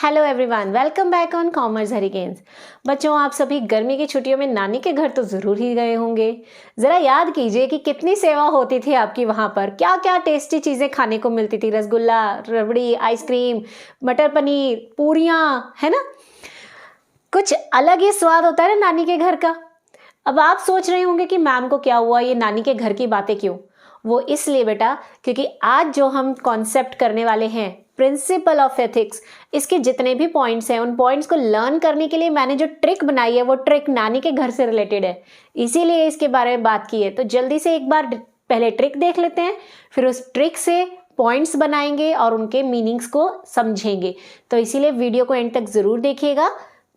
Hello everyone, welcome back on commerce hurricanes. बच्चों, आप सभी गर्मी की छुट्टियों में नानी के घर तो ज़रूर ही गए होंगे। ज़रा याद कीजिए कि कितनी सेवा होती थी आपकी वहाँ पर, क्या क्या टेस्टी चीज़ें खाने को मिलती थी। रसगुल्ला, रबड़ी, आइसक्रीम, मटर पनीर, पूरियाँ, है ना। कुछ अलग ही स्वाद होता है ना नानी के घर का। अब आप सोच रहे होंगे कि मैम को क्या हुआ, ये नानी के घर की बातें क्यों। वो इसलिए बेटा, क्योंकि आज जो हम कॉन्सेप्ट करने वाले हैं, प्रिंसिपल ऑफ एथिक्स, इसके जितने भी पॉइंट्स हैं, उन पॉइंट्स को लर्न करने के लिए मैंने जो ट्रिक बनाई है, वो ट्रिक नानी के घर से रिलेटेड है, इसीलिए इसके बारे में बात की है। तो जल्दी से एक बार पहले ट्रिक देख लेते हैं, फिर उस ट्रिक से पॉइंट्स बनाएंगे और उनके मीनिंग्स को समझेंगे। तो इसीलिए वीडियो को एंड तक जरूर देखिएगा,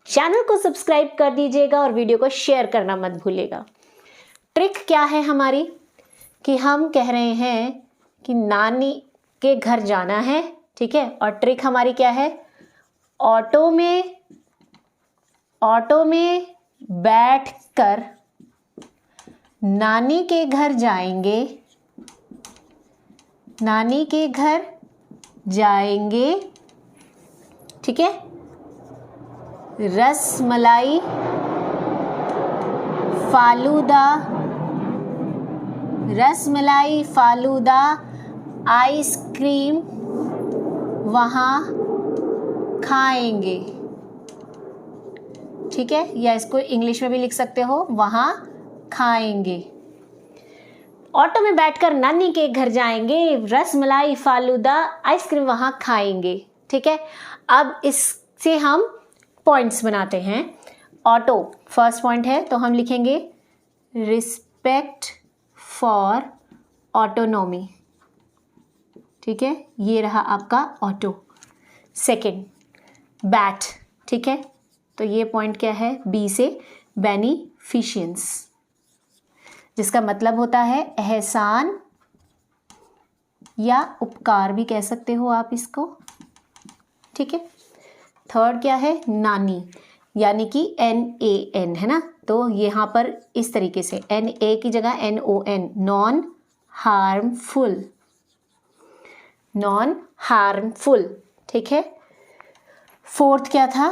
चैनल को सब्सक्राइब कर दीजिएगा और वीडियो को शेयर करना मत भूलिएगा। ट्रिक क्या है हमारी, कि हम कह रहे हैं कि नानी के घर जाना है, ठीक है। और ट्रिक हमारी क्या है, ऑटो में बैठकर नानी के घर जाएंगे, नानी के घर जाएंगे, ठीक है। रसमलाई, फालूदा, रसमलाई, फालूदा, आइसक्रीम वहाँ खाएंगे, ठीक है। या इसको इंग्लिश में भी लिख सकते हो, वहाँ खाएंगे। ऑटो में बैठकर नानी के घर जाएंगे, रसमलाई, फालूदा, आइसक्रीम वहाँ खाएंगे, ठीक है। अब इससे हम पॉइंट्स बनाते हैं। ऑटो फर्स्ट पॉइंट है, तो हम लिखेंगे रिस्पेक्ट फॉर ऑटोनॉमी, ठीक है। ये रहा आपका ऑटो। सेकंड, बैट, ठीक है। तो ये पॉइंट क्या है, बी से बेनिफिशियंस, जिसका मतलब होता है एहसान या उपकार भी कह सकते हो आप इसको, ठीक है। थर्ड क्या है, नानी, यानी कि NAN, है ना। तो यहाँ पर इस तरीके से NA की जगह NON, non harmful, non harmful, ठीक है। फोर्थ क्या था,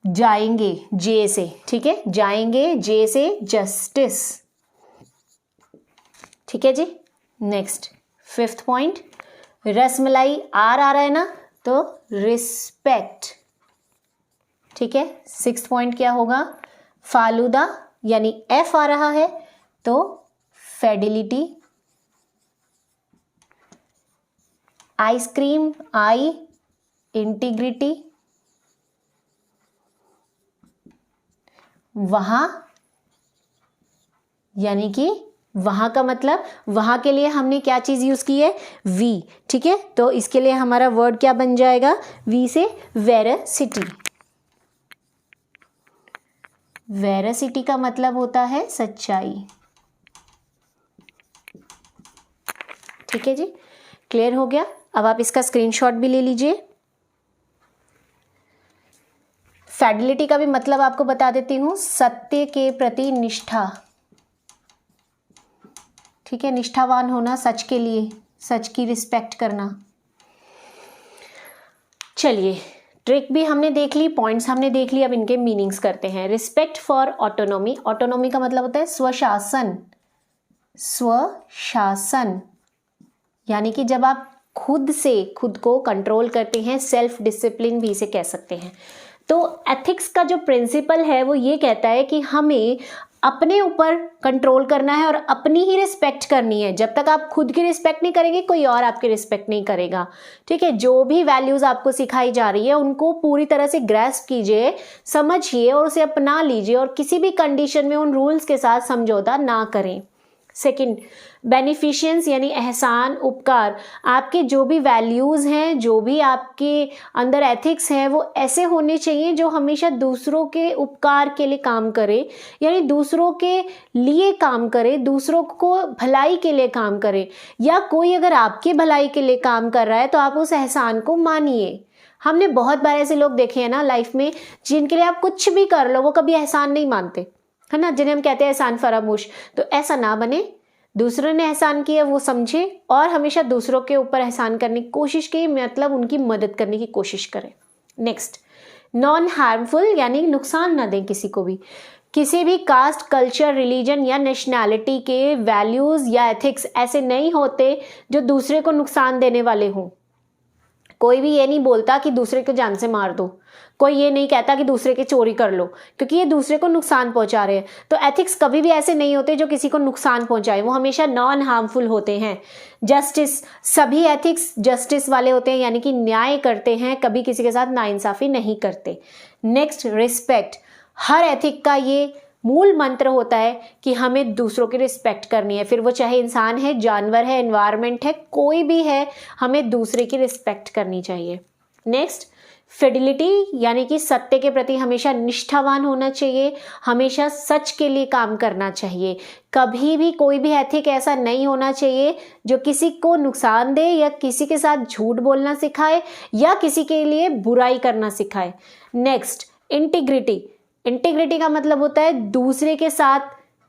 जाएंगे, J से, ठीक है। जाएंगे, J से जस्टिस, ठीक है जी। Next fifth point, rasmalai, R आ रहा है ना, तो रिस्पेक्ट, ठीक है। सिक्स्थ पॉइंट क्या होगा, फालूदा, यानी F आ रहा है, तो फेडिलिटी, आइसक्रीम, I, इंटीग्रिटी, वहां, यानी कि वहां का मतलब, वहां के लिए हमने क्या चीज यूज की है, V, ठीक है। तो इसके लिए हमारा वर्ड क्या बन जाएगा, V से वेरासिटी, वेरासिटी का मतलब होता है सच्चाई, ठीक है जी। क्लियर हो गया। अब आप इसका स्क्रीनशॉट भी ले लीजिए। फेडिलिटी का भी मतलब आपको बता देती हूं, सत्य के प्रति निष्ठा, ठीक है। निष्ठावान होना सच के लिए, सच की रिस्पेक्ट करना। चलिए, ट्रिक भी हमने देख ली, पॉइंट्स हमने देख ली, अब इनके मीनिंग्स करते हैं। रिस्पेक्ट फॉर ऑटोनॉमी, ऑटोनॉमी का मतलब होता है स्वशासन, स्वशासन, यानी कि जब आप खुद से खुद को कंट्रोल करते हैं, सेल्फ डिसिप्लिन भी इसे कह सकते हैं। तो एथिक्स का जो प्रिंसिपल है वो ये कहता है कि हमें अपने ऊपर कंट्रोल करना है और अपनी ही रिस्पेक्ट करनी है। जब तक आप खुद की रिस्पेक्ट नहीं करेंगे, कोई और आपकी रिस्पेक्ट नहीं करेगा, ठीक है। जो भी वैल्यूज आपको सिखाई जा रही है, उनको पूरी तरह से ग्रैस्प कीजिए, समझिए और उसे अपना लीजिए, और किसी भी कंडीशन में उन रूल्स के साथ समझौता ना करें। सेकंड, बेनिफिशियंस, यानी एहसान, उपकार। आपके जो भी वैल्यूज़ हैं, जो भी आपके अंदर एथिक्स हैं, वो ऐसे होने चाहिए जो हमेशा दूसरों के उपकार के लिए काम करे, यानी दूसरों के लिए काम करे, दूसरों को भलाई के लिए काम करे। या कोई अगर आपकी भलाई के लिए काम कर रहा है तो आप उस एहसान को मानिए। हमने बहुत बार ऐसे लोग देखे हैं ना लाइफ में, जिनके लिए आप कुछ भी कर लो वो कभी एहसान नहीं मानते, है ना, जिन्हें हम कहते हैं एहसान फरामोश। तो ऐसा ना बने, दूसरों ने एहसान किया वो समझे और हमेशा दूसरों के ऊपर एहसान करने की कोशिश की, मतलब उनकी मदद करने की कोशिश करें। नेक्स्ट, नॉन हार्मफुल यानी नुकसान ना दें किसी को भी। किसी भी कास्ट, कल्चर, रिलीजन या नेशनैलिटी के वैल्यूज़ या एथिक्स ऐसे नहीं होते जो दूसरे को नुकसान देने वाले हों। कोई भी ये नहीं बोलता कि दूसरे को जान से मार दो, कोई ये नहीं कहता कि दूसरे की चोरी कर लो, क्योंकि ये दूसरे को नुकसान पहुंचा रहे हैं। तो एथिक्स कभी भी ऐसे नहीं होते जो किसी को नुकसान पहुंचाए, वो हमेशा नॉन हार्मफुल होते हैं। जस्टिस, सभी एथिक्स जस्टिस वाले होते हैं, यानी कि न्याय करते हैं, कभी किसी के साथ नाइंसाफ़ी नहीं करते। Next, respect. हर एथिक का ये मूल मंत्र होता है कि हमें दूसरों की रिस्पेक्ट करनी है, फिर वो चाहे इंसान है, जानवर है, एनवायरनमेंट है, कोई भी है, हमें दूसरे की रिस्पेक्ट करनी चाहिए। नेक्स्ट, फिडिलिटी यानी कि सत्य के प्रति हमेशा निष्ठावान होना चाहिए, हमेशा सच के लिए काम करना चाहिए। कभी भी कोई भी एथिक ऐसा नहीं होना चाहिए जो किसी को नुकसान दे या किसी के साथ झूठ बोलना सिखाए या किसी के लिए बुराई करना सिखाए। Next, integrity. इंटीग्रिटी का मतलब होता है दूसरे के साथ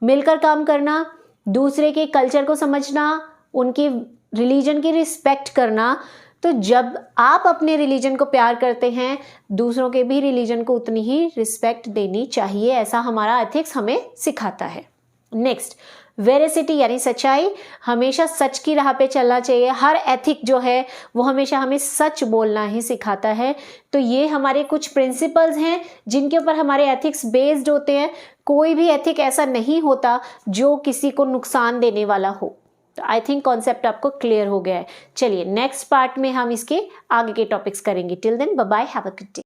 मिलकर काम करना, दूसरे के कल्चर को समझना, उनकी रिलीजन की रिस्पेक्ट करना। तो जब आप अपने रिलीजन को प्यार करते हैं, दूसरों के भी रिलीजन को उतनी ही रिस्पेक्ट देनी चाहिए, ऐसा हमारा एथिक्स हमें सिखाता है। नेक्स्ट, वेरेसिटी यानी सच्चाई। हमेशा सच की राह पे चलना चाहिए। हर एथिक जो है वो हमेशा हमें सच बोलना ही सिखाता है। तो ये हमारे कुछ प्रिंसिपल्स हैं जिनके ऊपर हमारे एथिक्स बेस्ड होते हैं। कोई भी एथिक ऐसा नहीं होता जो किसी को नुकसान देने वाला हो। तो आई थिंक कॉन्सेप्ट आपको क्लियर हो गया है। चलिए नेक्स्ट पार्ट में हम इसके आगे के टॉपिक्स करेंगे। Till then bye bye, have a good day.